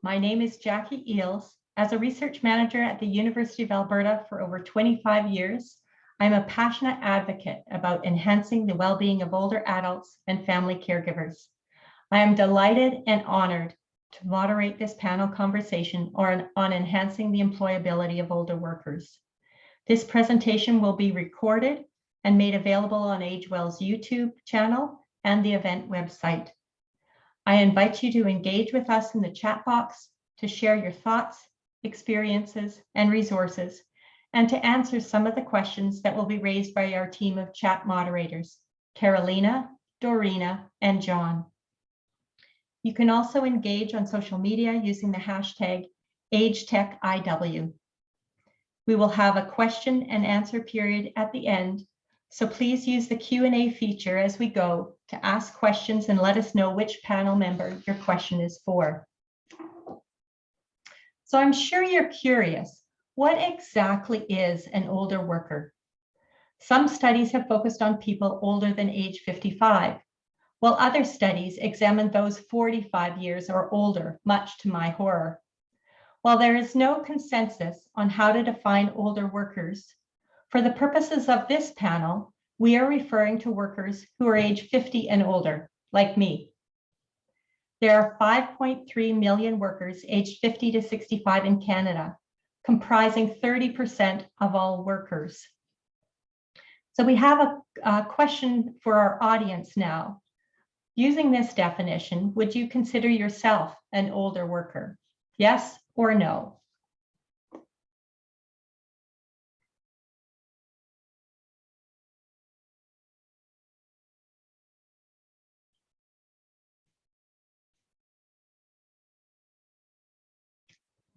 My name is Jackie Eels. As a research manager at the University of Alberta for over 25 years, I'm a passionate advocate about enhancing the well-being of older adults and family caregivers. I am delighted and honored to moderate this panel conversation on enhancing the employability of older workers. This presentation will be recorded and made available on AgeWell's YouTube channel and the event website. I invite you to engage with us in the chat box to share your thoughts, experiences, and resources, and to answer some of the questions that will be raised by our team of chat moderators, Carolina, Dorina, and John. You can also engage on social media using the hashtag AgeTechIW. We will have a question and answer period at the end, so please use the Q&A feature as we go to ask questions and let us know which panel member your question is for. So I'm sure you're curious, what exactly is an older worker? Some studies have focused on people older than age 55, while other studies examine those 45 years or older, much to my horror. While there is no consensus on how to define older workers, for the purposes of this panel, we are referring to workers who are age 50 and older, like me. There are 5.3 million workers aged 50 to 65 in Canada, comprising 30% of all workers. So we have a question for our audience now. Using this definition, would you consider yourself an older worker? Yes or no?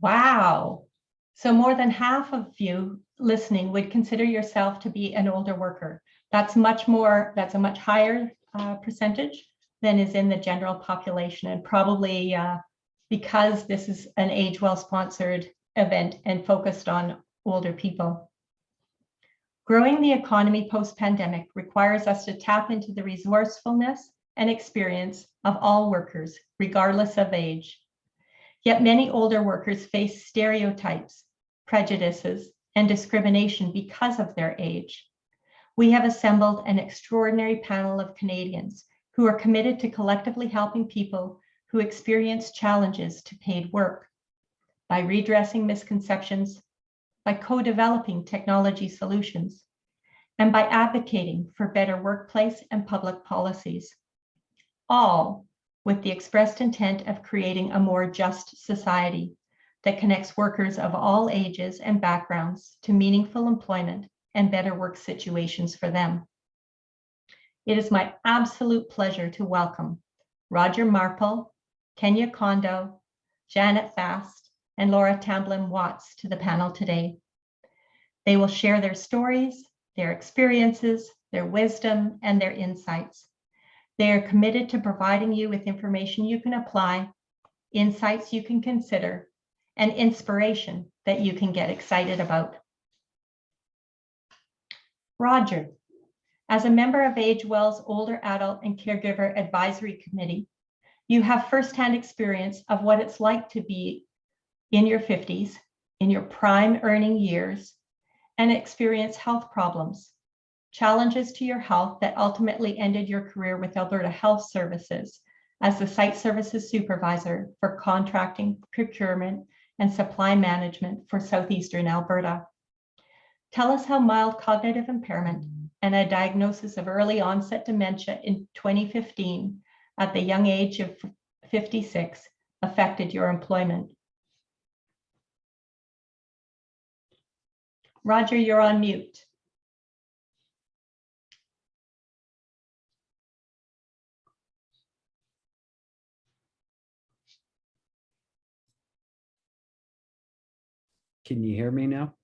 Wow. So more than half of you listening would consider yourself to be an older worker. That's a much higher percentage than is in the general population, and probably because this is an AgeWell sponsored event and focused on older people. Growing the economy post-pandemic requires us to tap into the resourcefulness and experience of all workers, regardless of age. Yet many older workers face stereotypes, prejudices, and discrimination because of their age. We have assembled an extraordinary panel of Canadians who are committed to collectively helping people who experience challenges to paid work by redressing misconceptions, by co-developing technology solutions, and by advocating for better workplace and public policies, all with the expressed intent of creating a more just society that connects workers of all ages and backgrounds to meaningful employment and better work situations for them. It is my absolute pleasure to welcome Roger Marple, Kenya Kondo, Janet Fast, and Laura Tamblin-Watts to the panel today. They will share their stories, their experiences, their wisdom, and their insights. They are committed to providing you with information you can apply, insights you can consider, and inspiration that you can get excited about. Roger, as a member of AgeWell's Older Adult and Caregiver Advisory Committee, you have firsthand experience of what it's like to be in your 50s, in your prime earning years, and experience health problems, challenges to your health that ultimately ended your career with Alberta Health Services as the Site Services Supervisor for Contracting, Procurement, and Supply Management for Southeastern Alberta. Tell us how mild cognitive impairment and a diagnosis of early onset dementia in 2015 at the young age of 56 affected your employment. Roger, you're on mute. Can you hear me now?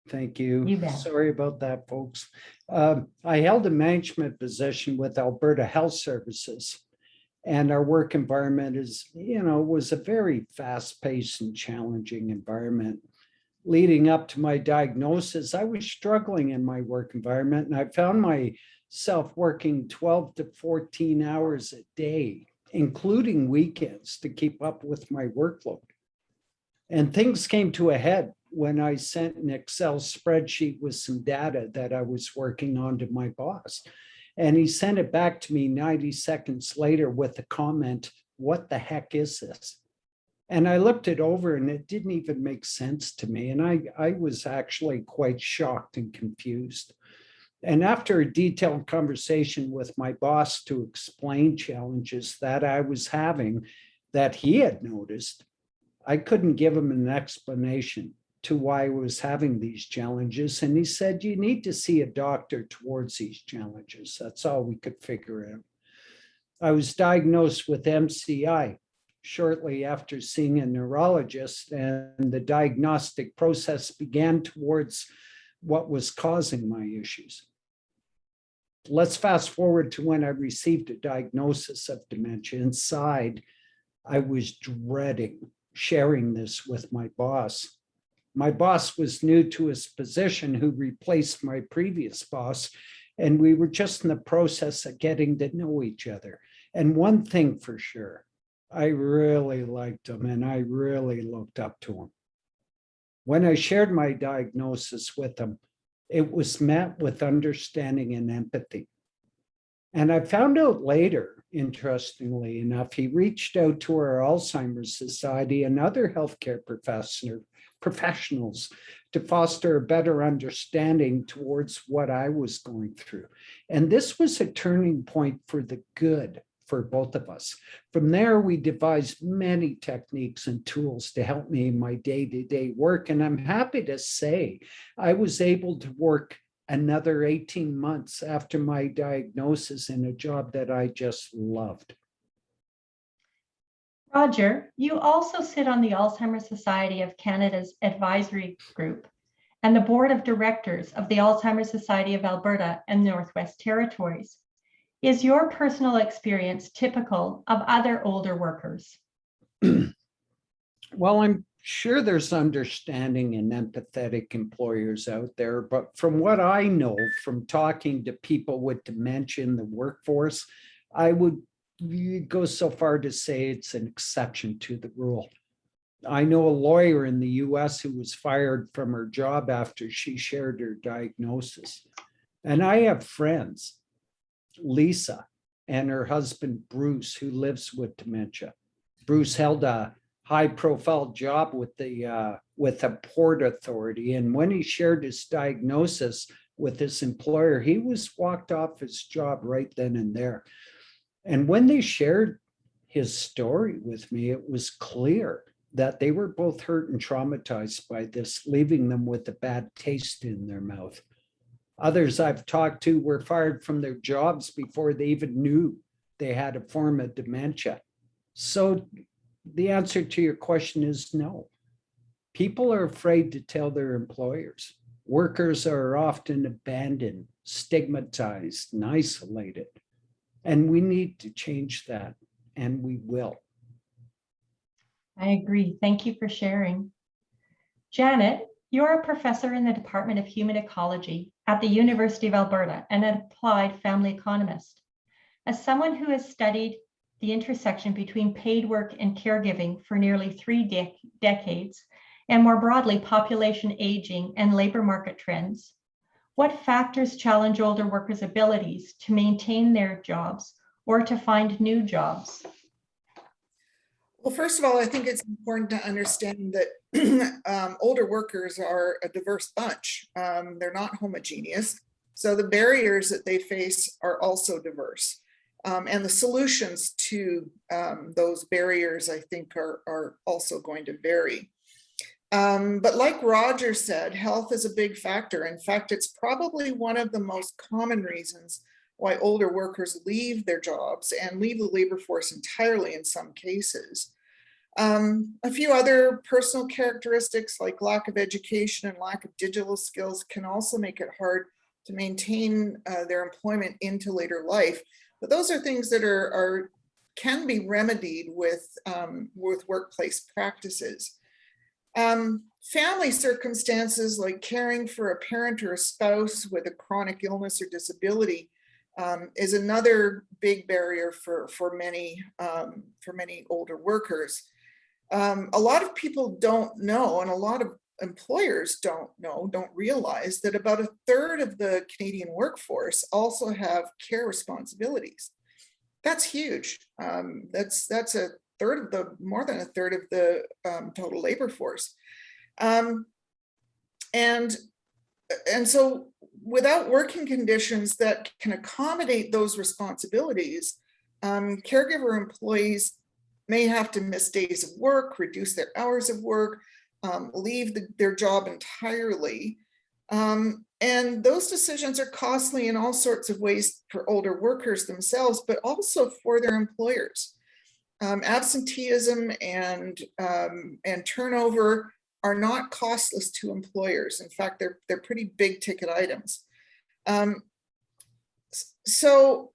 Thank you. You bet. Sorry about that, folks. I held a management position with Alberta Health Services, and our work environment was a very fast-paced and challenging environment. Leading up to my diagnosis, I was struggling in my work environment, and I found myself working 12 to 14 hours a day. including weekends, to keep up with my workload. And things came to a head when I sent an Excel spreadsheet with some data that I was working on to my boss. And he sent it back to me 90 seconds later with the comment, "What the heck is this?" And I looked it over and it didn't even make sense to me. And I was actually quite shocked and confused. And after a detailed conversation with my boss to explain challenges that I was having that he had noticed, I couldn't give him an explanation to why I was having these challenges. And he said, "You need to see a doctor towards these challenges." That's all we could figure out. I was diagnosed with MCI shortly after seeing a neurologist, and the diagnostic process began towards what was causing my issues. Let's fast forward to when I received a diagnosis of dementia. Inside, I was dreading sharing this with my boss. My boss was new to his position, who replaced my previous boss, and we were just in the process of getting to know each other. And one thing for sure, I really liked him and I really looked up to him. When I shared my diagnosis with him, it was met with understanding and empathy. And I found out later, interestingly enough, he reached out to our Alzheimer's Society and other healthcare professionals to foster a better understanding towards what I was going through. And this was a turning point for the good for both of us. From there, we devised many techniques and tools to help me in my day-to-day work. And I'm happy to say I was able to work another 18 months after my diagnosis in a job that I just loved. Roger, you also sit on the Alzheimer's Society of Canada's advisory group and the board of directors of the Alzheimer's Society of Alberta and Northwest Territories. Is your personal experience typical of other older workers? Well, I'm sure there's understanding and empathetic employers out there, but from what I know from talking to people with dementia in the workforce, I would go so far to say it's an exception to the rule. I know a lawyer in the US who was fired from her job after she shared her diagnosis. And I have friends, Lisa and her husband, Bruce, who lives with dementia. Bruce held a high-profile job with a port authority. And when he shared his diagnosis with his employer, he was walked off his job right then and there. And when they shared his story with me, it was clear that they were both hurt and traumatized by this, leaving them with a bad taste in their mouth. Others I've talked to were fired from their jobs before they even knew they had a form of dementia. So the answer to your question is no. People are afraid to tell their employers. Workers are often abandoned, stigmatized, and isolated. And we need to change that, and we will. I agree. Thank you for sharing. Janet, you're a professor in the Department of Human Ecology at the University of Alberta and an applied family economist. As someone who has studied the intersection between paid work and caregiving for nearly 3 decades, and more broadly, population aging and labor market trends, what factors challenge older workers' abilities to maintain their jobs or to find new jobs? Well, first of all, I think it's important to understand that older workers are a diverse bunch. They're not homogeneous. So the barriers that they face are also diverse. And the solutions to those barriers, I think, are also going to vary. But like Roger said, health is a big factor. In fact, it's probably one of the most common reasons why older workers leave their jobs and leave the labor force entirely in some cases. A few other personal characteristics like lack of education and lack of digital skills can also make it hard to maintain their employment into later life. But those are things that can be remedied with workplace practices. Family circumstances like caring for a parent or a spouse with a chronic illness or disability is another big barrier for many older workers. A lot of people don't know, and a lot of employers don't realize that about a third of the Canadian workforce also have care responsibilities. That's huge. That's a third of more than a third of the total labor force. And so without working conditions that can accommodate those responsibilities, caregiver employees may have to miss days of work, reduce their hours of work, leave their job entirely. And those decisions are costly in all sorts of ways for older workers themselves, but also for their employers. Absenteeism and turnover are not costless to employers. In fact, they're pretty big ticket items. So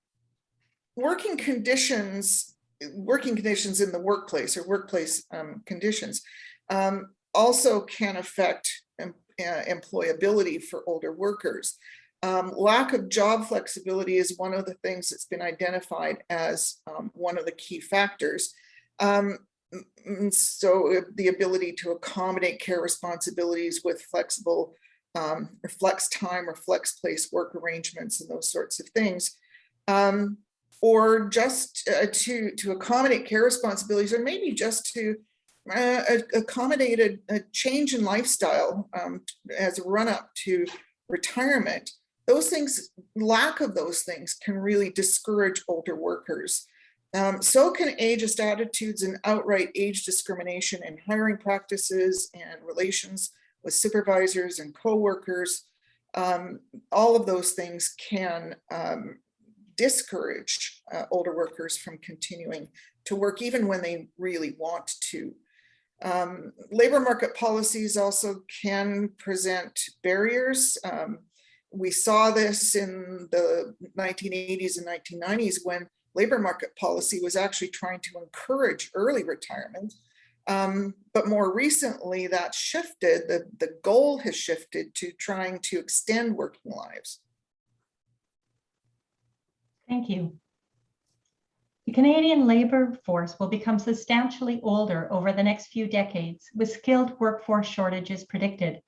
working conditions in the workplace, or workplace conditions, also can affect employability for older workers. Lack of job flexibility is one of the things that's been identified as one of the key factors. So the ability to accommodate care responsibilities with flexible or flex time or flex place work arrangements and those sorts of things, or just to accommodate care responsibilities, or maybe just to accommodate a change in lifestyle as a run-up to retirement. Those things, lack of those things, can really discourage older workers. So can ageist attitudes and outright age discrimination in hiring practices and relations with supervisors and co-workers. All of those things can discourage older workers from continuing to work even when they really want to. Labor market policies also can present barriers. We saw this in the 1980s and 1990s when labor market policy was actually trying to encourage early retirement. But more recently, that shifted. The goal has shifted to trying to extend working lives. Thank you. The Canadian labor force will become substantially older over the next few decades, with skilled workforce shortages predicted.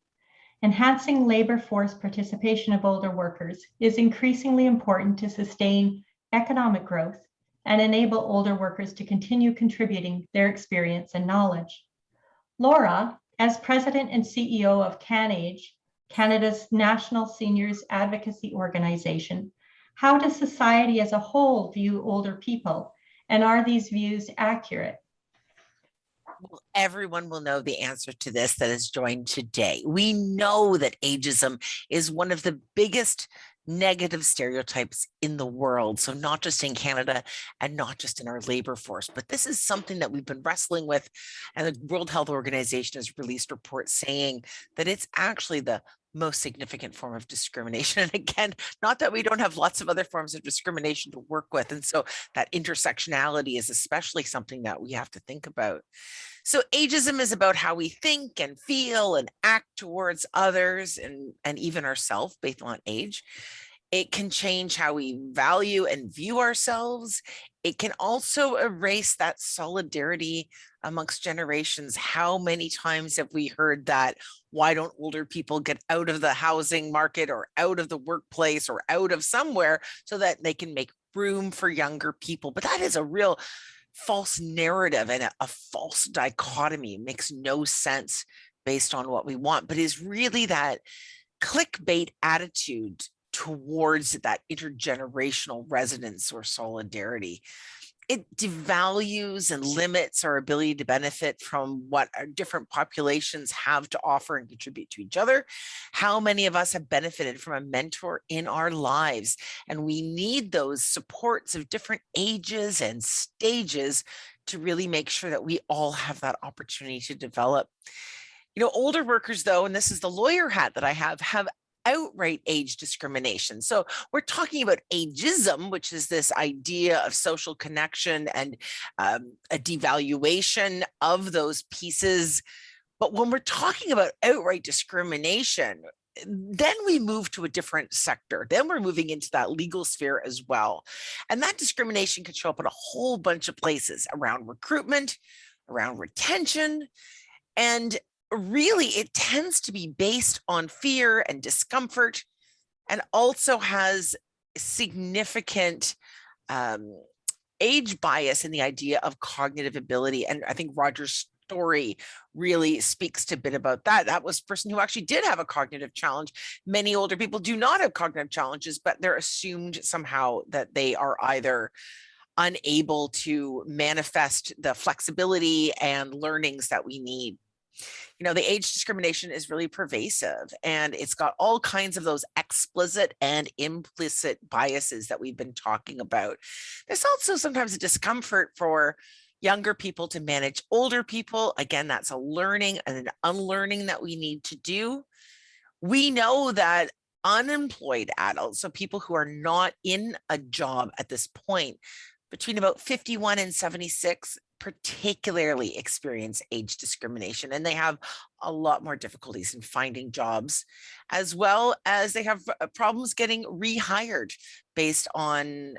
Enhancing labor force participation of older workers is increasingly important to sustain economic growth and enable older workers to continue contributing their experience and knowledge. Laura, as President and CEO of CanAge, Canada's national seniors advocacy organization, how does society as a whole view older people, and are these views accurate? Well, everyone will know the answer to this that is joined today. We know that ageism is one of the biggest negative stereotypes in the world. So not just in Canada and not just in our labor force, but this is something that we've been wrestling with. And the World Health Organization has released reports saying that it's actually the most significant form of discrimination. And again, not that we don't have lots of other forms of discrimination to work with. And so that intersectionality is especially something that we have to think about. So ageism is about how we think and feel and act towards others and even ourselves based on age. It can change how we value and view ourselves. It can also erase that solidarity amongst generations. How many times have we heard that? Why don't older people get out of the housing market or out of the workplace or out of somewhere so that they can make room for younger people? But that is a real false narrative and a false dichotomy. It makes no sense based on what we want, but is really that clickbait attitude towards that intergenerational resonance or solidarity. It devalues and limits our ability to benefit from what our different populations have to offer and contribute to each other. How many of us have benefited from a mentor in our lives? And we need those supports of different ages and stages to really make sure that we all have that opportunity to develop. You know, older workers, though, and this is the lawyer hat that I have outright age discrimination. So we're talking about ageism, which is this idea of social connection and a devaluation of those pieces. But when we're talking about outright discrimination, then we move to a different sector. Then we're moving into that legal sphere as well. And that discrimination can show up in a whole bunch of places around recruitment, around retention. And really, it tends to be based on fear and discomfort, and also has significant age bias in the idea of cognitive ability. And I think Roger's story really speaks to a bit about that. That was a person who actually did have a cognitive challenge. Many older people do not have cognitive challenges, but they're assumed somehow that they are either unable to manifest the flexibility and learnings that we need. You know, the age discrimination is really pervasive, and it's got all kinds of those explicit and implicit biases that we've been talking about. There's also sometimes a discomfort for younger people to manage older people. Again, that's a learning and an unlearning that we need to do. We know that unemployed adults, so people who are not in a job at this point, between about 51 and 76, particularly experience age discrimination, and they have a lot more difficulties in finding jobs, as well as they have problems getting rehired based on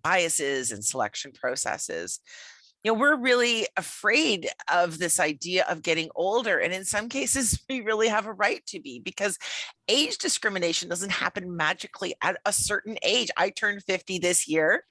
biases and selection processes. You know, we're really afraid of this idea of getting older, and in some cases we really have a right to be, because age discrimination doesn't happen magically at a certain age. I turned 50 this year.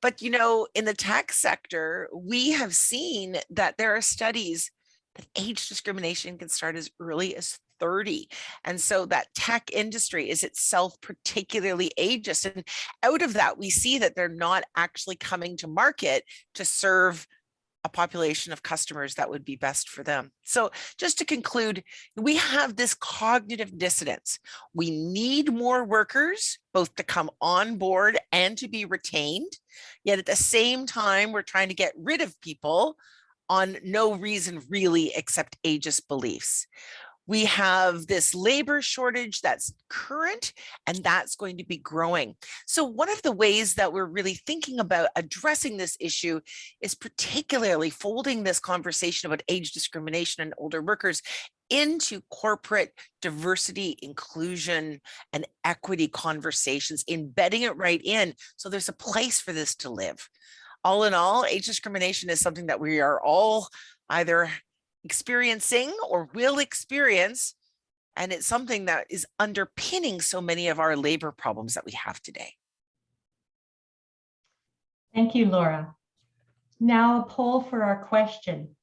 But, you know, in the tech sector, we have seen that there are studies that age discrimination can start as early as 30. And so that tech industry is itself particularly ageist. And out of that, we see that they're not actually coming to market to serve a population of customers that would be best for them. So just to conclude, we have this cognitive dissonance. We need more workers, both to come on board and to be retained. Yet at the same time, we're trying to get rid of people on no reason really except ageist beliefs. We have this labor shortage that's current, and that's going to be growing. So one of the ways that we're really thinking about addressing this issue is particularly folding this conversation about age discrimination and older workers into corporate diversity, inclusion, and equity conversations, embedding it right in so there's a place for this to live. All in all, age discrimination is something that we are all either experiencing or will experience, and it's something that is underpinning so many of our labor problems that we have today. Thank you, Laura. Now a poll for our question.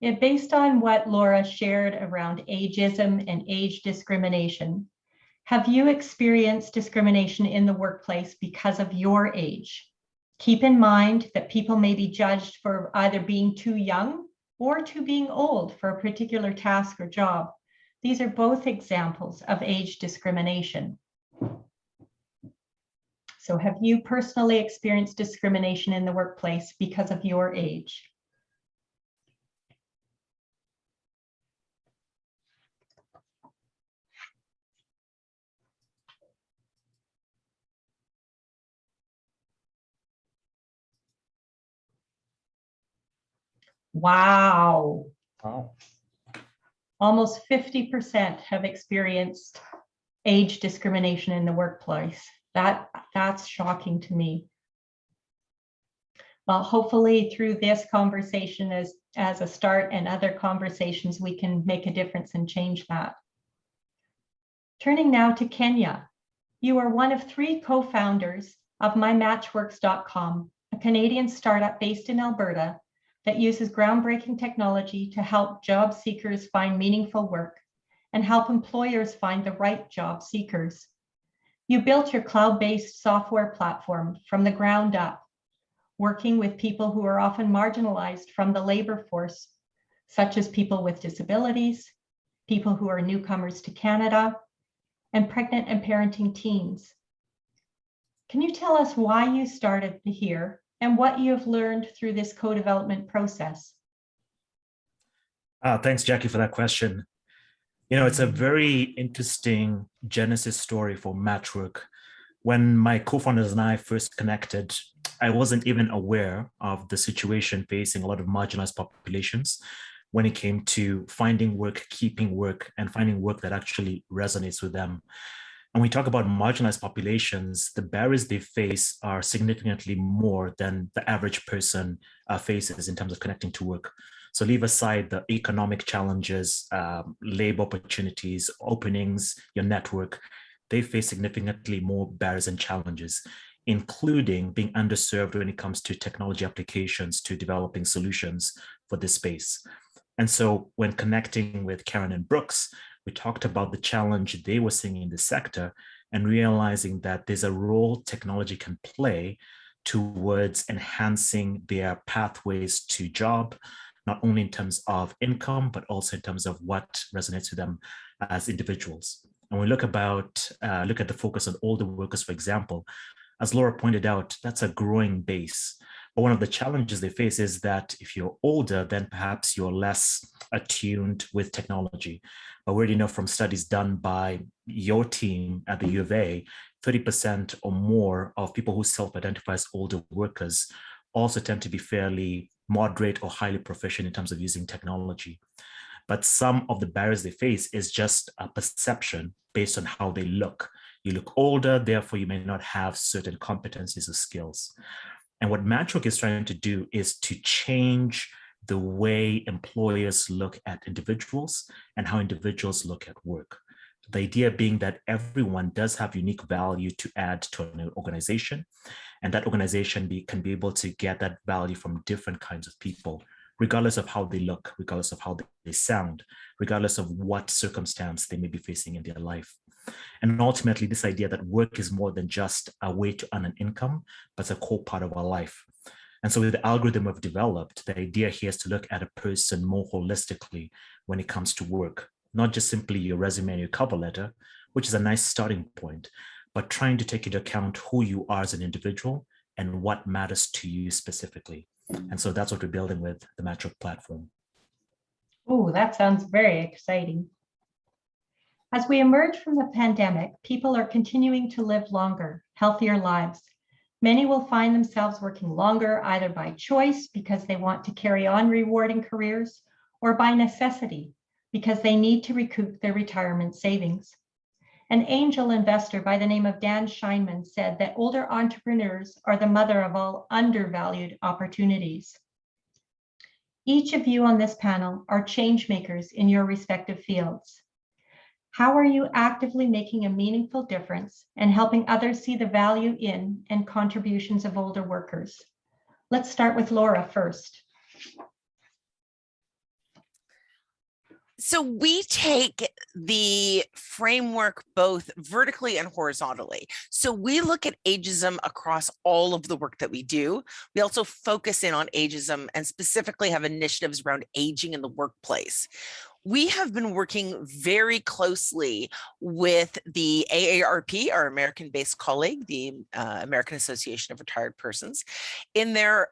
Based on what Laura shared around ageism and age discrimination, have you experienced discrimination in the workplace because of your age? Keep in mind that people may be judged for either being too young or to being old for a particular task or job. These are both examples of age discrimination. So have you personally experienced discrimination in the workplace because of your age? Wow. Wow. Almost 50% have experienced age discrimination in the workplace. That's shocking to me. Well, hopefully through this conversation as a start and other conversations, we can make a difference and change that. Turning now to Kenya. You are one of 3 co-founders of mymatchworks.com, a Canadian startup based in Alberta that uses groundbreaking technology to help job seekers find meaningful work and help employers find the right job seekers. You built your cloud-based software platform from the ground up, working with people who are often marginalized from the labor force, such as people with disabilities, people who are newcomers to Canada, and pregnant and parenting teens. Can you tell us why you started here and what you have learned through this co-development process? Thanks, Jackie, for that question. You know, it's a very interesting genesis story for Matchwork. When my co-founders and I first connected, I wasn't even aware of the situation facing a lot of marginalized populations. when it came to finding work, keeping work, and finding work that actually resonates with them. And we talk about marginalized populations, the barriers they face are significantly more than the average person faces in terms of connecting to work. So leave aside the economic challenges, labor opportunities, openings, your network, they face significantly more barriers and challenges, including being underserved when it comes to technology applications to developing solutions for this space. And so when connecting with Karen and Brooks, we talked about the challenge they were seeing in the sector and realizing that there's a role technology can play towards enhancing their pathways to job, not only in terms of income, but also in terms of what resonates with them as individuals. And we look at the focus on older workers, for example, as Laura pointed out, that's a growing base. But one of the challenges they face is that if you're older, then perhaps you're less attuned with technology. But we already know from studies done by your team at the U of A, 30% or more of people who self-identify as older workers also tend to be fairly moderate or highly proficient in terms of using technology. But some of the barriers they face is just a perception based on how they look. You look older, therefore you may not have certain competencies or skills. And what Matchwork is trying to do is to change the way employers look at individuals and how individuals look at work. The idea being that everyone does have unique value to add to an organization, and that organization can be able to get that value from different kinds of people, regardless of how they look, regardless of how they sound, regardless of what circumstance they may be facing in their life. And ultimately, this idea that work is more than just a way to earn an income, but it's a core part of our life. And so with the algorithm we've developed, the idea here is to look at a person more holistically when it comes to work, not just simply your resume and your cover letter, which is a nice starting point, but trying to take into account who you are as an individual and what matters to you specifically. And so that's what we're building with the Matchwork platform. Oh, that sounds very exciting. As we emerge from the pandemic, people are continuing to live longer, healthier lives. Many will find themselves working longer, either by choice because they want to carry on rewarding careers, or by necessity because they need to recoup their retirement savings. An angel investor by the name of Dan Scheinman said that older entrepreneurs are the mother of all undervalued opportunities. Each of you on this panel are change makers in your respective fields. How are you actively making a meaningful difference and helping others see the value in and contributions of older workers? Let's start with Laura first. So we take the framework both vertically and horizontally. So we look at ageism across all of the work that we do. We also focus in on ageism and specifically have initiatives around aging in the workplace. We have been working very closely with the AARP, our American-based colleague, the American Association of Retired Persons, in their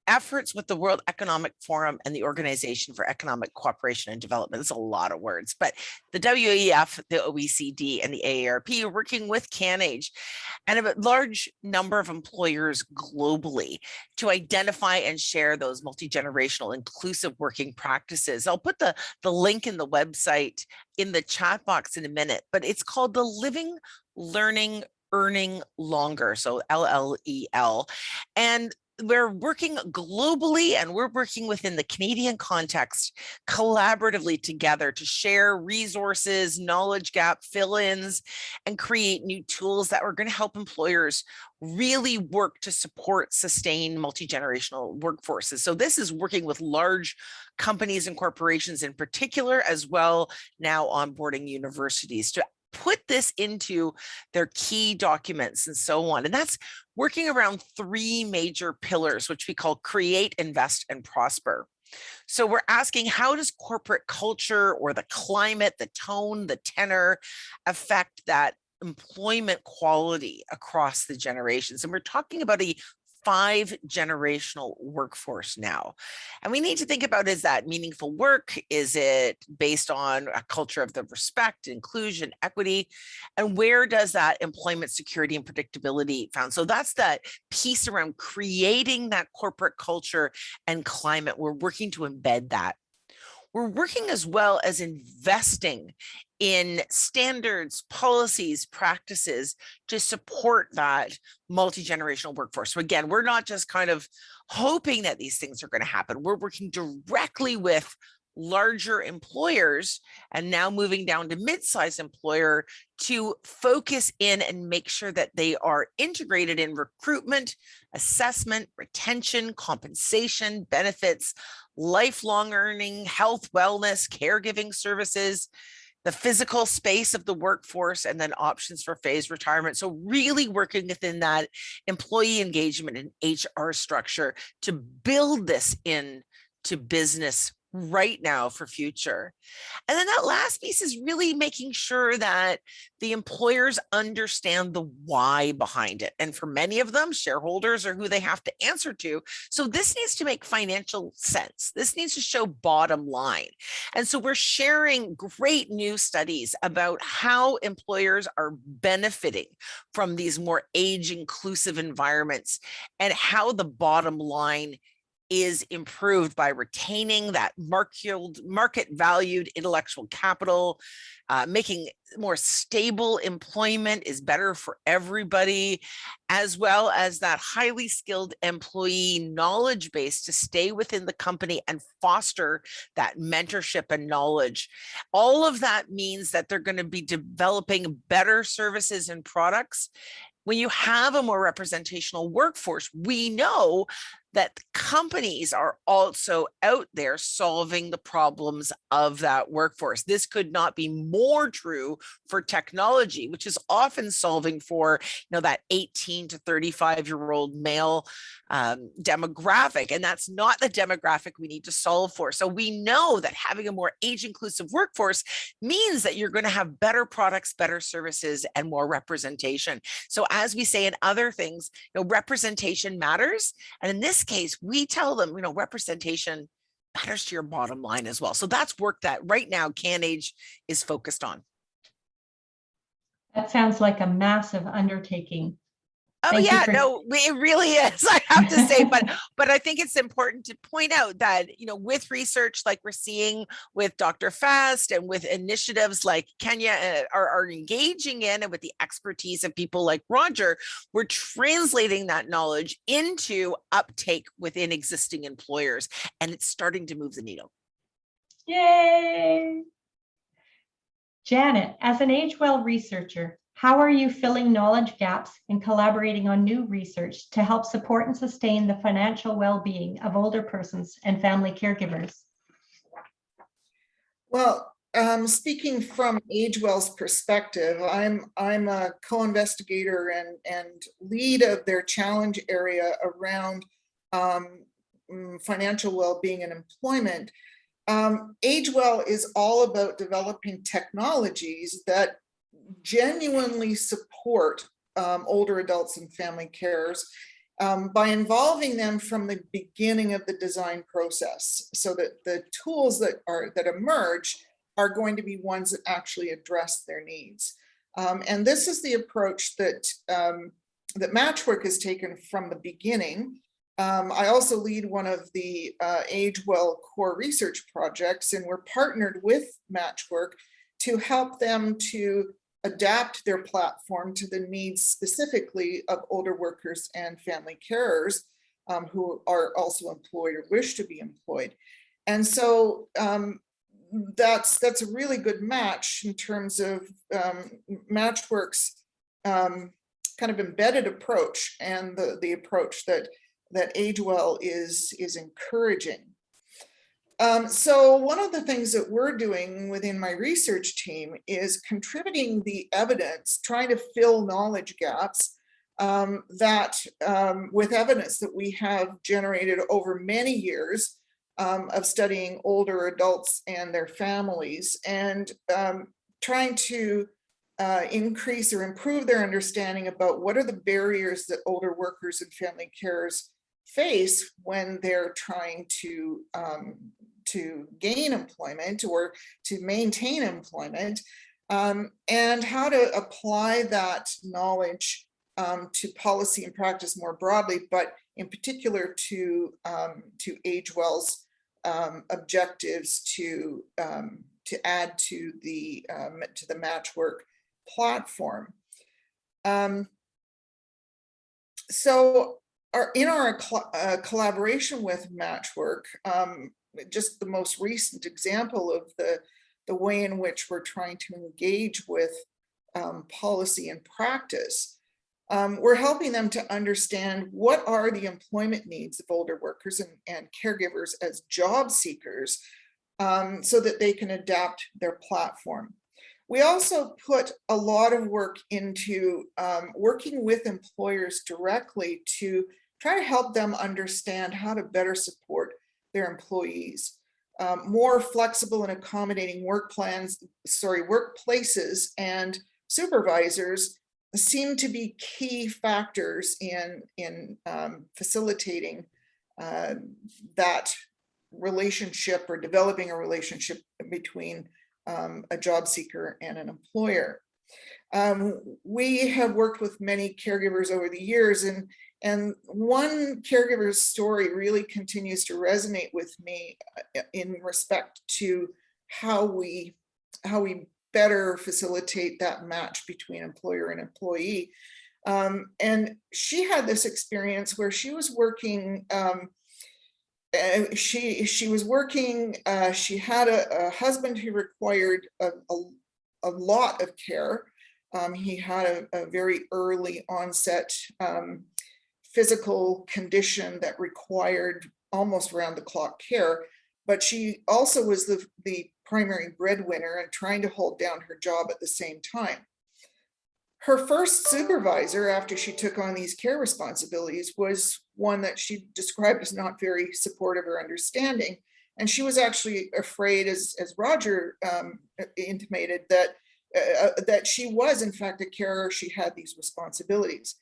efforts with the World Economic Forum and the Organization for Economic Cooperation and Development. That's a lot of words, but the WEF, the OECD, and the AARP are working with CanAge and a large number of employers globally to identify and share those multi-generational inclusive working practices. I'll put the link in the website in the chat box in a minute, but it's called the Living, Learning, Earning Longer, so LLEL. And we're working globally and we're working within the Canadian context collaboratively together to share resources, knowledge gap fill-ins, and create new tools that are going to help employers really work to support sustained multi-generational workforces. So this is working with large companies and corporations in particular, as well now onboarding universities to put this into their key documents and so on. And that's working around three major pillars, which we call create, invest, and prosper. So we're asking, how does corporate culture or the climate, the tone, the tenor affect that employment quality across the generations? And we're talking about a 5-generational workforce now. And we need to think about, is that meaningful work? Is it based on a culture of the respect, inclusion, equity? And where does that employment security and predictability found? So that's that piece around creating that corporate culture and climate. We're working to embed that. we're working as well as investing in standards, policies, practices to support that multi-generational workforce. So again, we're not just kind of hoping that these things are going to happen. We're working directly with larger employers and now moving down to mid-sized employer to focus in and make sure that they are integrated in recruitment, assessment, retention, compensation, benefits, lifelong earning, health, wellness, caregiving services, the physical space of the workforce, and then options for phased retirement. So really working within that employee engagement and HR structure to build this into business right now for future. And then that last piece is really making sure that the employers understand the why behind it. And for many of them, shareholders are who they have to answer to. So this needs to make financial sense. This needs to show bottom line. And so we're sharing great new studies about how employers are benefiting from these more age inclusive environments and how the bottom line is improved by retaining that market valued intellectual capital, making more stable employment is better for everybody, as well as that highly skilled employee knowledge base to stay within the company and foster that mentorship and knowledge. All of that means that they're going to be developing better services and products. When you have a more representational workforce, we know that companies are also out there solving the problems of that workforce. This could not be more true for technology, which is often solving for, that 18 to 35-year-old male demographic. And that's not the demographic we need to solve for. So we know that having a more age-inclusive workforce means that you're going to have better products, better services, and more representation. So as we say in other things, representation matters. And in this case, we tell them, representation matters to your bottom line as well. So that's work that right now CanAge is focused on. That sounds like a massive undertaking. Oh yeah, no, it really is. I have to say, but I think it's important to point out that, with research like we're seeing with Dr. Fast and with initiatives like Kenya are engaging in, and with the expertise of people like Roger, we're translating that knowledge into uptake within existing employers, and it's starting to move the needle. Yay! Janet, as an AgeWell researcher, how are you filling knowledge gaps and collaborating on new research to help support and sustain the financial well-being of older persons and family caregivers? Well, speaking from AgeWell's perspective, I'm a co-investigator and lead of their challenge area around financial well-being and employment. AgeWell is all about developing technologies that genuinely support older adults and family carers by involving them from the beginning of the design process, so that the tools that emerge are going to be ones that actually address their needs. And this is the approach that that Matchwork has taken from the beginning. I also lead one of the AgeWell core research projects, and we're partnered with Matchwork to help them to adapt their platform to the needs specifically of older workers and family carers who are also employed or wish to be employed. And so that's a really good match in terms of Matchwork's kind of embedded approach and the approach that AgeWell is encouraging. So one of the things that we're doing within my research team is contributing the evidence, trying to fill knowledge gaps with evidence that we have generated over many years of studying older adults and their families, and trying to increase or improve their understanding about what are the barriers that older workers and family carers face when they're trying to gain employment or to maintain employment, and how to apply that knowledge to policy and practice more broadly, but in particular to AgeWell's objectives to add to the Matchwork platform. So in our collaboration with Matchwork, just the most recent example of the way in which we're trying to engage with policy and practice, we're helping them to understand what are the employment needs of older workers and caregivers as job seekers, so that they can adapt their platform. We also put a lot of work into working with employers directly to try to help them understand how to better support their employees. More flexible and accommodating workplaces and supervisors seem to be key factors in facilitating that relationship or developing a relationship between a job seeker and an employer. We have worked with many caregivers over the years, and one caregiver's story really continues to resonate with me in respect to how we better facilitate that match between employer and employee. And she had this experience where she was working. She was working. She had a husband who required a lot of care. He had a very early onset physical condition that required almost round the clock care, but she also was the primary breadwinner and trying to hold down her job at the same time. Her first supervisor, after she took on these care responsibilities, was one that she described as not very supportive or understanding. And she was actually afraid, as Roger intimated, that she was in fact a carer. She had these responsibilities.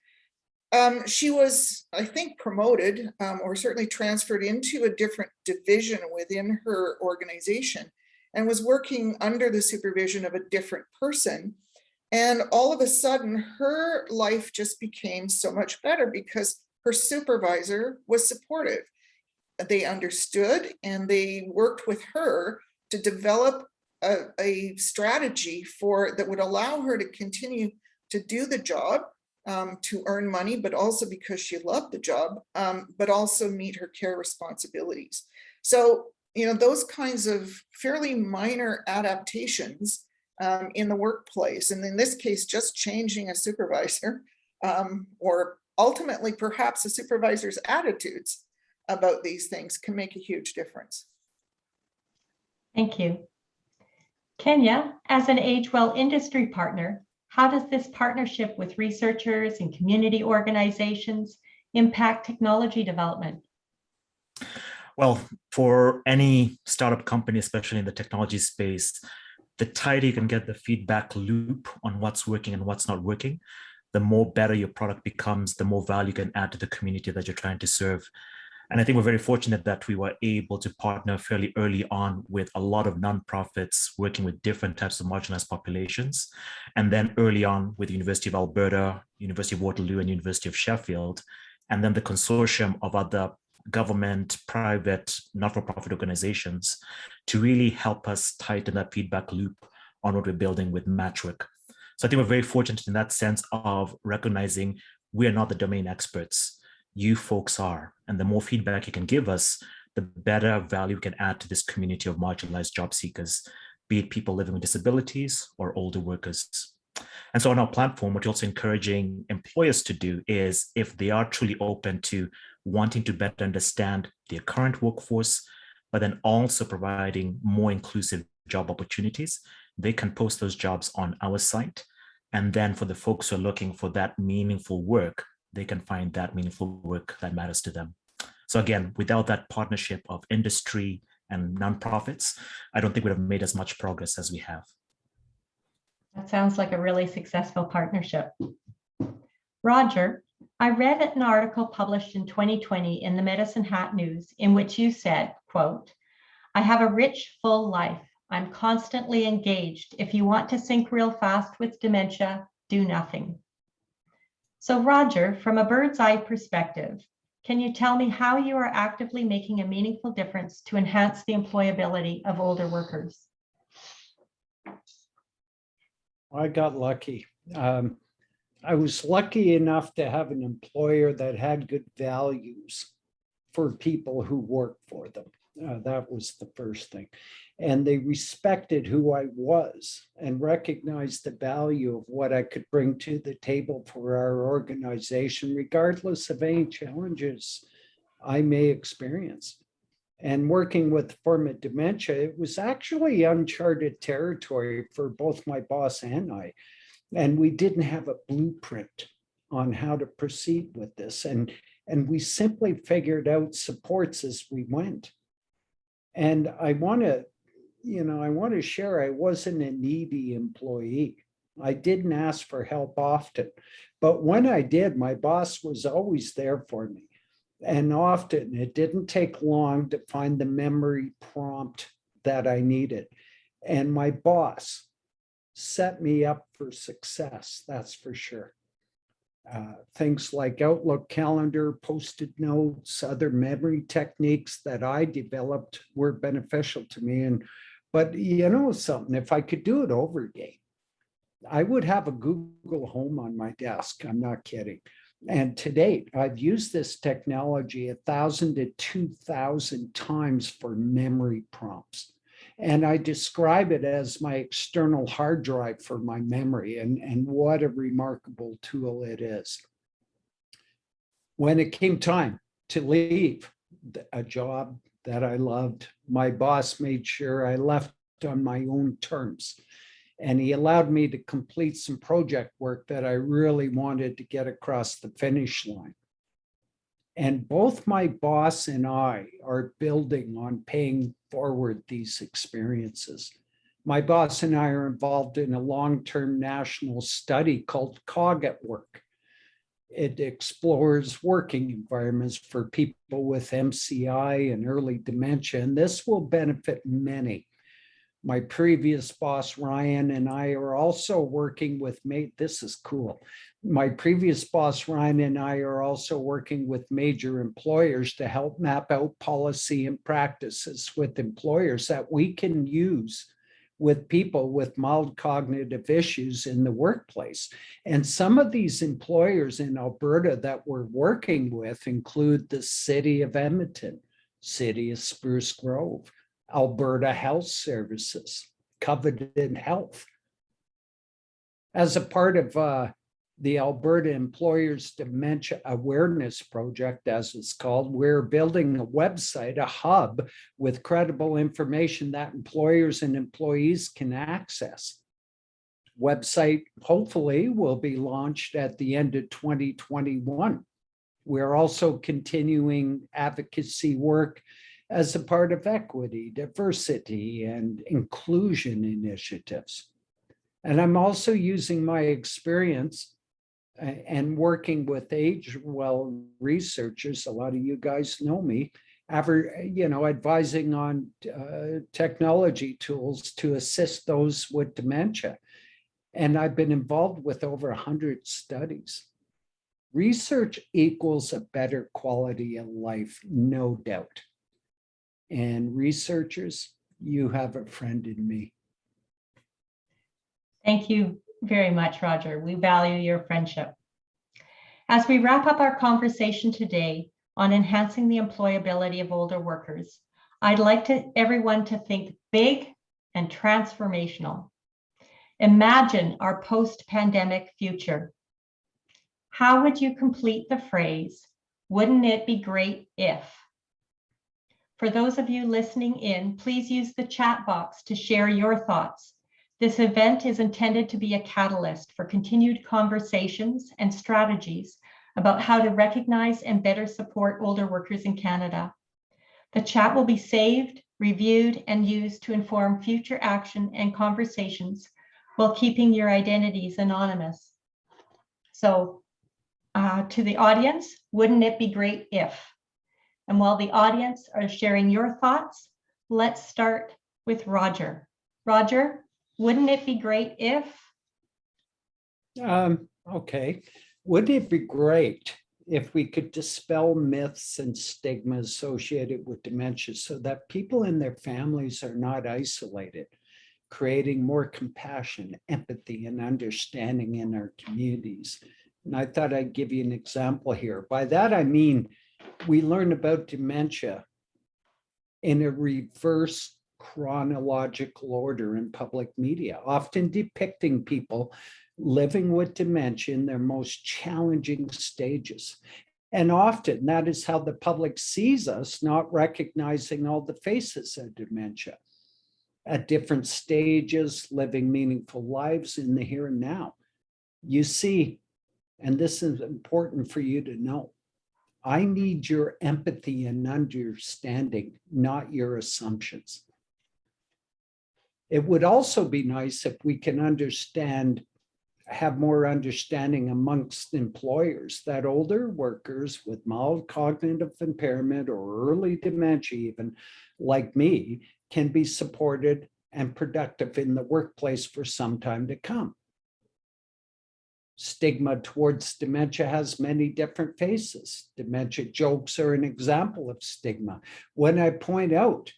She was, I think, promoted or certainly transferred into a different division within her organization and was working under the supervision of a different person. And all of a sudden, her life just became so much better because her supervisor was supportive. They understood and they worked with her to develop a strategy that would allow her to continue to do the job, to earn money, but also because she loved the job, but also meet her care responsibilities. So, those kinds of fairly minor adaptations in the workplace, and in this case, just changing a supervisor, or ultimately perhaps a supervisor's attitudes about these things, can make a huge difference. Thank you. Kenya, as an AgeWell industry partner, how does this partnership with researchers and community organizations impact technology development? Well, for any startup company, especially in the technology space, the tighter you can get the feedback loop on what's working and what's not working, the more better your product becomes, the more value you can add to the community that you're trying to serve. And I think we're very fortunate that we were able to partner fairly early on with a lot of nonprofits working with different types of marginalized populations. And then early on with the University of Alberta, University of Waterloo, and University of Sheffield, and then the consortium of other government, private, not-for-profit organizations to really help us tighten that feedback loop on what we're building with Matchwork. So I think we're very fortunate in that sense of recognizing we are not the domain experts. You folks are. And the more feedback you can give us, the better value we can add to this community of marginalized job seekers, be it people living with disabilities or older workers. And so on our platform, what we're also encouraging employers to do is, if they are truly open to wanting to better understand their current workforce, but then also providing more inclusive job opportunities, they can post those jobs on our site. And then for the folks who are looking for that meaningful work, they can find that meaningful work that matters to them. So again, without that partnership of industry and nonprofits, I don't think we'd have made as much progress as we have. That sounds like a really successful partnership. Roger, I read an article published in 2020 in the Medicine Hat News in which you said, quote, "I have a rich, full life. I'm constantly engaged. If you want to sink real fast with dementia, do nothing." So Roger, from a bird's eye perspective, Can you tell me how you are actively making a meaningful difference to enhance the employability of older workers? I got lucky. I was lucky enough to have an employer that had good values for people who work for them. That was the first thing. And they respected who I was and recognized the value of what I could bring to the table for our organization, regardless of any challenges I may experience. And working with the form of dementia, it was actually uncharted territory for both my boss and I. And we didn't have a blueprint on how to proceed with this. And we simply figured out supports as we went. And I want to share, I wasn't a needy employee. I didn't ask for help often, but when I did, my boss was always there for me. And often it didn't take long to find the memory prompt that I needed. And my boss set me up for success, that's for sure. Things like Outlook calendar, Post-it notes, other memory techniques that I developed were beneficial to me. But you know something, if I could do it over again, I would have a Google Home on my desk. I'm not kidding. And to date, I've used this technology 1,000 to 2,000 times for memory prompts. And I describe it as my external hard drive for my memory, and what a remarkable tool it is. When it came time to leave a job that I loved, my boss made sure I left on my own terms. And he allowed me to complete some project work that I really wanted to get across the finish line. And both my boss and I are building on paying forward these experiences. My boss and I are involved in a long-term national study called COG at Work. It explores working environments for people with MCI and early dementia, and this will benefit many. My previous boss, Ryan, and I are also working with, this is cool. My previous boss, Ryan, and I are also working with major employers to help map out policy and practices with employers that we can use with people with mild cognitive issues in the workplace. And some of these employers in Alberta that we're working with include the City of Edmonton, City of Spruce Grove, Alberta Health Services, Covenant Health. As a part of the Alberta Employers Dementia Awareness Project, as it's called, we're building a website, a hub with credible information that employers and employees can access. Website hopefully will be launched at the end of 2021. We're also continuing advocacy work as a part of equity, diversity, and inclusion initiatives. And I'm also using my experience and working with age-well researchers. A lot of you guys know me, advising on technology tools to assist those with dementia. And I've been involved with over 100 studies. Research equals a better quality of life, no doubt. And researchers, you have a friend in me. Thank you very much, Roger. We value your friendship. As we wrap up our conversation today on enhancing the employability of older workers, I'd like everyone to think big and transformational. Imagine our post-pandemic future. How would you complete the phrase, wouldn't it be great if? For those of you listening in, please use the chat box to share your thoughts. This event is intended to be a catalyst for continued conversations and strategies about how to recognize and better support older workers in Canada. The chat will be saved, reviewed, and used to inform future action and conversations while keeping your identities anonymous. So to the audience, wouldn't it be great if? And while the audience are sharing your thoughts, let's start with Roger. Roger, wouldn't it be great if? Okay, wouldn't it be great if we could dispel myths and stigma associated with dementia so that people and their families are not isolated, creating more compassion, empathy, and understanding in our communities. And I thought I'd give you an example here. By that, I mean, we learn about dementia in a reverse chronological order in public media, often depicting people living with dementia in their most challenging stages. And often that is how the public sees us, not recognizing all the faces of dementia at different stages, living meaningful lives in the here and now. You see, and this is important for you to know, I need your empathy and understanding, not your assumptions. It would also be nice if we can have more understanding amongst employers that older workers with mild cognitive impairment or early dementia, even like me, can be supported and productive in the workplace for some time to come. Stigma towards dementia has many different faces. Dementia jokes are an example of stigma. When I point out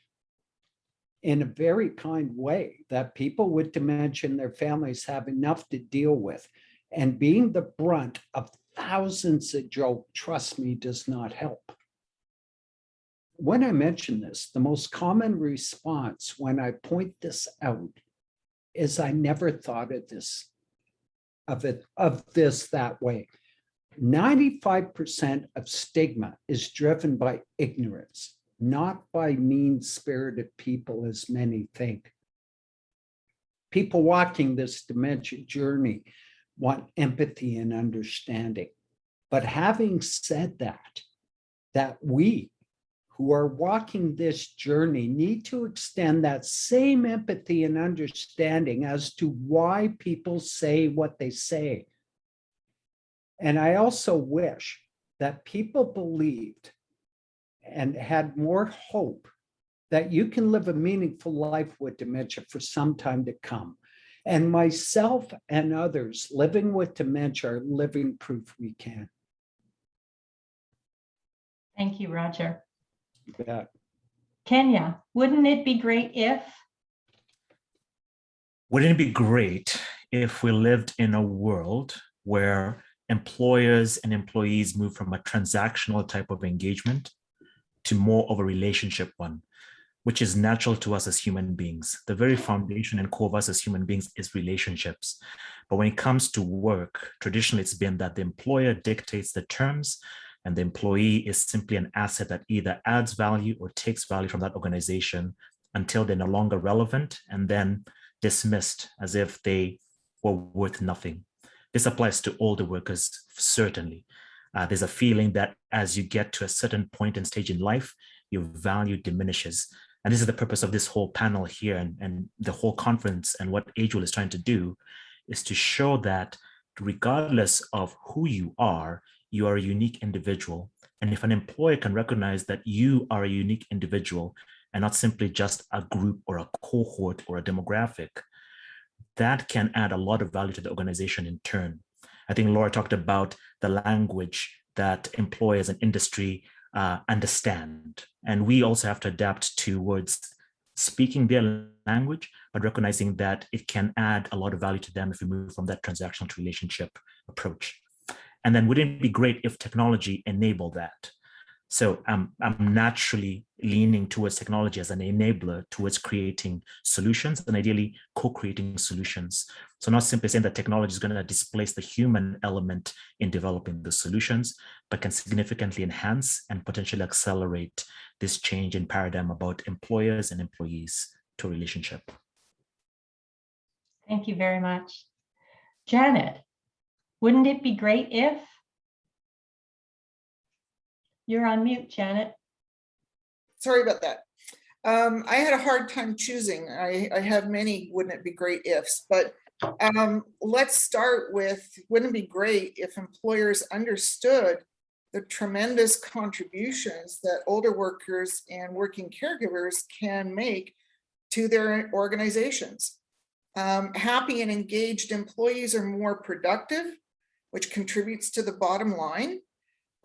in a very kind way that people with dementia and their families have enough to deal with, and being the brunt of thousands of jokes, trust me, does not help. When I mention this, the most common response when I point this out is I never thought of this that way. 95% of stigma is driven by ignorance, not by mean-spirited people as many think. People walking this dementia journey want empathy and understanding. But having said that we who are walking this journey need to extend that same empathy and understanding as to why people say what they say. And I also wish that people believed and had more hope that you can live a meaningful life with dementia for some time to come. And myself and others living with dementia are living proof we can. Thank you, Roger. Yeah. Kenya, wouldn't it be great if? Wouldn't it be great if we lived in a world where employers and employees move from a transactional type of engagement to more of a relationship one, which is natural to us as human beings? The very foundation and core of us as human beings is relationships. But when it comes to work, traditionally it's been that the employer dictates the terms and the employee is simply an asset that either adds value or takes value from that organization until they're no longer relevant and then dismissed as if they were worth nothing. This applies to older workers, certainly. There's a feeling that as you get to a certain point and stage in life, your value diminishes. And this is the purpose of this whole panel here and the whole conference, and what AgeWell is trying to do is to show that regardless of who you are a unique individual. And if an employer can recognize that you are a unique individual and not simply just a group or a cohort or a demographic, that can add a lot of value to the organization in turn. I think Laura talked about the language that employers and industry understand. And we also have to adapt towards speaking their language, but recognizing that it can add a lot of value to them if we move from that transactional to relationship approach. And then wouldn't it be great if technology enabled that? So I'm naturally leaning towards technology as an enabler towards creating solutions and ideally co-creating solutions. So not simply saying that technology is going to displace the human element in developing the solutions, but can significantly enhance and potentially accelerate this change in paradigm about employers and employees to a relationship. Thank you very much. Janet, wouldn't it be great if? You're on mute, Janet. Sorry about that. I had a hard time choosing. I have many wouldn't it be great ifs, but let's start with, wouldn't it be great if employers understood the tremendous contributions that older workers and working caregivers can make to their organizations. Happy and engaged employees are more productive, which contributes to the bottom line.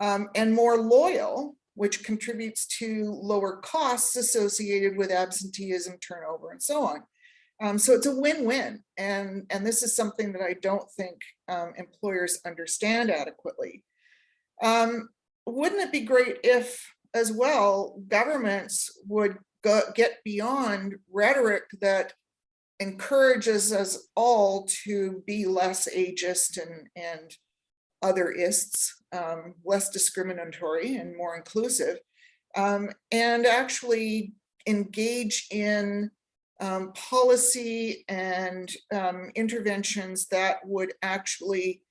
and more loyal, which contributes to lower costs associated with absenteeism, turnover, and so on. So it's a win-win, and this is something that I don't think employers understand adequately. Wouldn't it be great if, as well, governments would get beyond rhetoric that encourages us all to be less ageist and other ists, less discriminatory and more inclusive, and actually engage in policy and interventions that would actually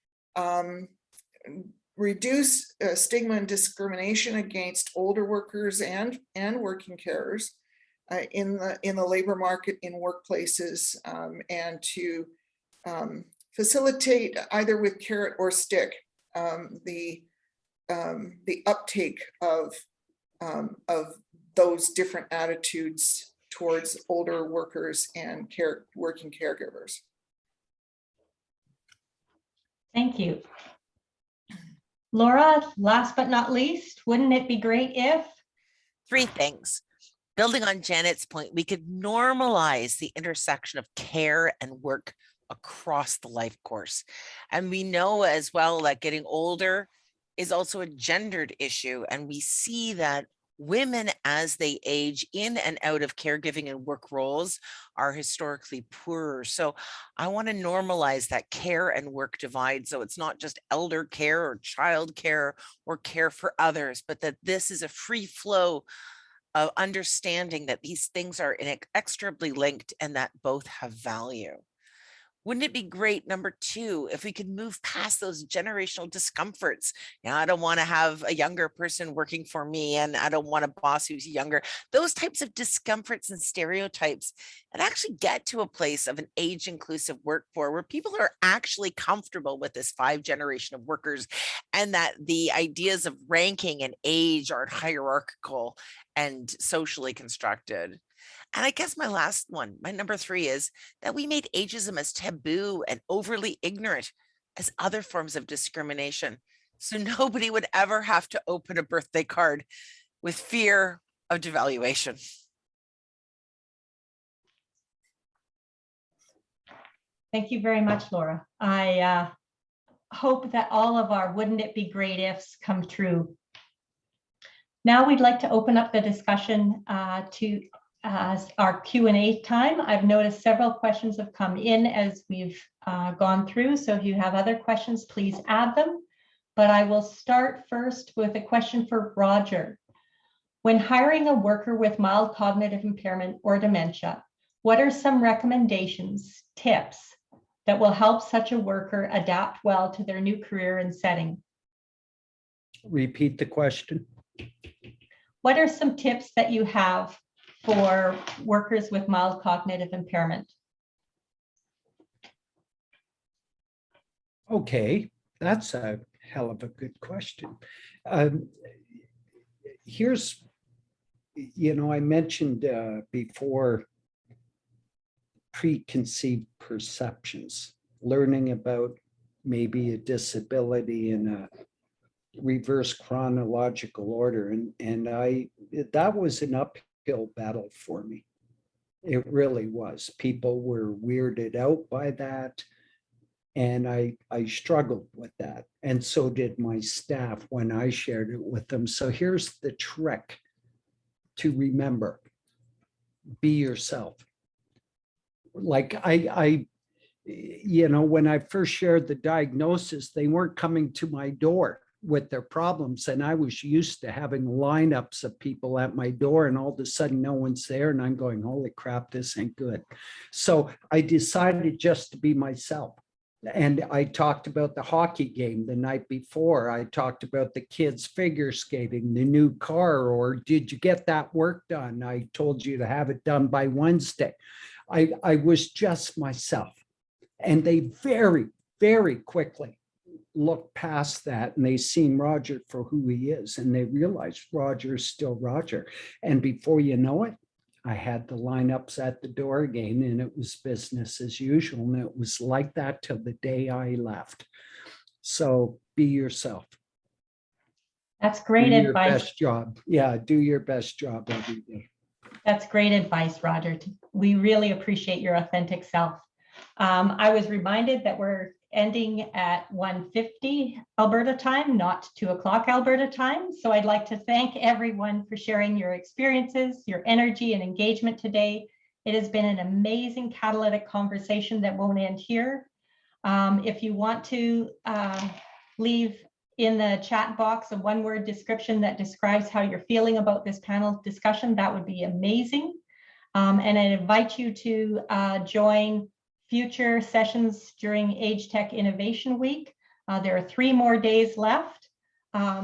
reduce stigma and discrimination against older workers and working carers in the labor market, in workplaces, and to facilitate, either with carrot or stick, the uptake of those different attitudes towards older workers and working caregivers. Thank you. Laura, last but not least, wouldn't it be great if? 3 things. Building on Janet's point, we could normalize the intersection of care and work across the life course. And we know as well that getting older is also a gendered issue. And we see that women, as they age in and out of caregiving and work roles, are historically poorer. So I want to normalize that care and work divide. So it's not just elder care or child care or care for others, but that this is a free flow of understanding that these things are inextricably linked and that both have value. Wouldn't it be great, number 2, if we could move past those generational discomforts? You know, I don't want to have a younger person working for me, and I don't want a boss who's younger. Those types of discomforts and stereotypes, and actually get to a place of an age-inclusive workforce where people are actually comfortable with this 5 generation of workers, and that the ideas of ranking and age aren't hierarchical and socially constructed. And I guess my last one, my number 3, is that we made ageism as taboo and overly ignorant as other forms of discrimination. So nobody would ever have to open a birthday card with fear of devaluation. Thank you very much, Laura. I hope that all of our wouldn't it be great ifs come true. Now we'd like to open up the discussion to our Q&A time. I've noticed several questions have come in as we've gone through. So if you have other questions, please add them. But I will start first with a question for Roger. When hiring a worker with mild cognitive impairment or dementia, what are some recommendations, tips that will help such a worker adapt well to their new career and setting? Repeat the question. What are some tips that you have for workers with mild cognitive impairment? Okay, that's a hell of a good question. Here's, I mentioned before preconceived perceptions, learning about maybe a disability in a reverse chronological order. And that was an uphill battle for me. It really was. People were weirded out by that. And I struggled with that. And so did my staff when I shared it with them. So here's the trick to remember: be yourself. Like when I first shared the diagnosis, they weren't coming to my door with their problems. And I was used to having lineups of people at my door, and all of a sudden no one's there. And I'm going, holy crap, this ain't good. So I decided just to be myself. And I talked about the hockey game the night before. I talked about the kids figure skating, the new car, or did you get that work done? I told you to have it done by Wednesday. I was just myself. And they very, very quickly looked past that, and they seen Roger for who he is. And they realized Roger is still Roger. And before you know it, I had the lineups at the door again, and it was business as usual. And it was like that till the day I left. So be yourself. That's Do great your advice. best job. Yeah, do your best job every day. That's great advice, Roger. We really appreciate your authentic self. I was reminded that we're ending at 1:50 Alberta time, not 2:00 Alberta time. So I'd like to thank everyone for sharing your experiences, your energy and engagement today. It has been an amazing catalytic conversation that won't end here. If you want to leave in the chat box a one-word description that describes how you're feeling about this panel discussion, that would be amazing. And I invite you to join future sessions during Age Tech Innovation Week. There are 3 more days left.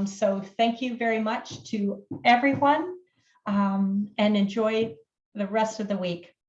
So thank you very much to everyone and enjoy the rest of the week.